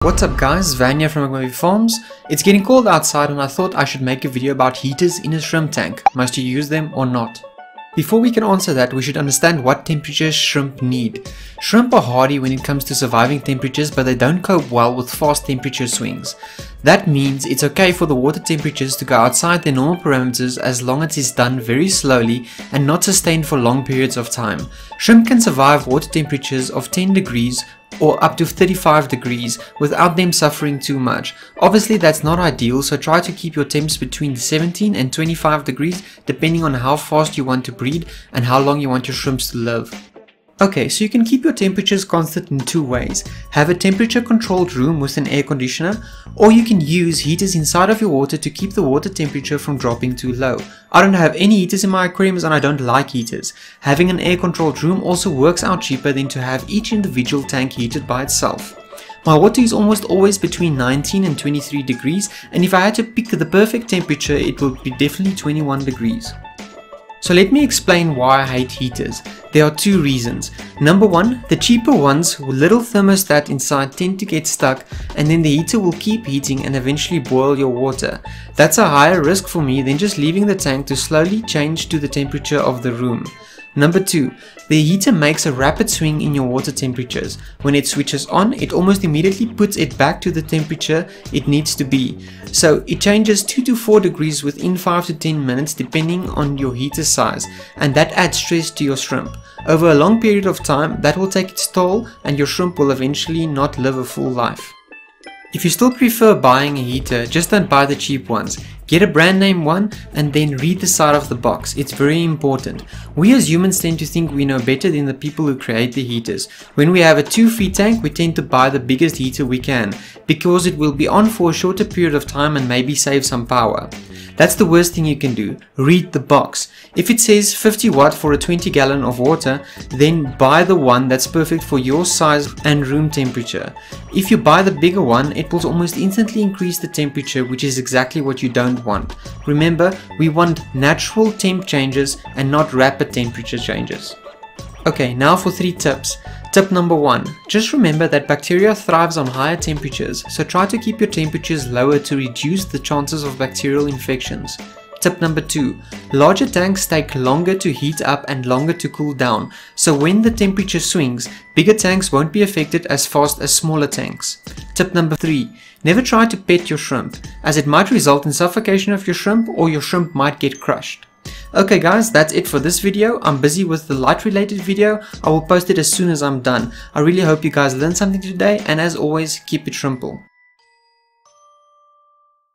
What's up guys, Vanya from McMurphy Farms. It's getting cold outside and I thought I should make a video about heaters in a shrimp tank. Must you use them or not? Before we can answer that, we should understand what temperatures shrimp need. Shrimp are hardy when it comes to surviving temperatures, but they don't cope well with fast temperature swings. That means it's okay for the water temperatures to go outside their normal parameters as long as it's done very slowly and not sustained for long periods of time. Shrimp can survive water temperatures of 10 degrees or up to 35 degrees without them suffering too much. Obviously that's not ideal, so try to keep your temps between 17 and 25 degrees depending on how fast you want to breed and how long you want your shrimps to live. Okay, so you can keep your temperatures constant in two ways. Have a temperature controlled room with an air conditioner, or you can use heaters inside of your water to keep the water temperature from dropping too low. I don't have any heaters in my aquariums and I don't like heaters. Having an air controlled room also works out cheaper than to have each individual tank heated by itself. My water is almost always between 19 and 23 degrees, and if I had to pick the perfect temperature it would be definitely 21 degrees. So let me explain why I hate heaters. There are two reasons. Number one, the cheaper ones with little thermostat inside tend to get stuck and then the heater will keep heating and eventually boil your water. That's a higher risk for me than just leaving the tank to slowly change to the temperature of the room. Number two, the heater makes a rapid swing in your water temperatures. When it switches on, it almost immediately puts it back to the temperature it needs to be. So it changes 2 to 4 degrees within 5 to 10 minutes depending on your heater size, and that adds stress to your shrimp. Over a long period of time, that will take its toll and your shrimp will eventually not live a full life. If you still prefer buying a heater, just don't buy the cheap ones. Get a brand name one and then read the side of the box. It's very important. We as humans tend to think we know better than the people who create the heaters. When we have a 2-feet tank, we tend to buy the biggest heater we can because it will be on for a shorter period of time and maybe save some power. That's the worst thing you can do. Read the box. If it says 50 watt for a 20 gallon of water, then buy the one that's perfect for your size and room temperature. If you buy the bigger one, it will almost instantly increase the temperature, which is exactly what you don't want. Remember, we want natural temp changes and not rapid temperature changes. Okay, now for 3 tips. Tip number 1. Just remember that bacteria thrives on higher temperatures, so try to keep your temperatures lower to reduce the chances of bacterial infections. Tip number 2. Larger tanks take longer to heat up and longer to cool down, so when the temperature swings, bigger tanks won't be affected as fast as smaller tanks. Tip number 3. Never try to pet your shrimp, as it might result in suffocation of your shrimp or your shrimp might get crushed. Okay guys, that's it for this video. I'm busy with the light related video. I will post it as soon as I'm done. I really hope you guys learned something today, and as always, keep it shrimple.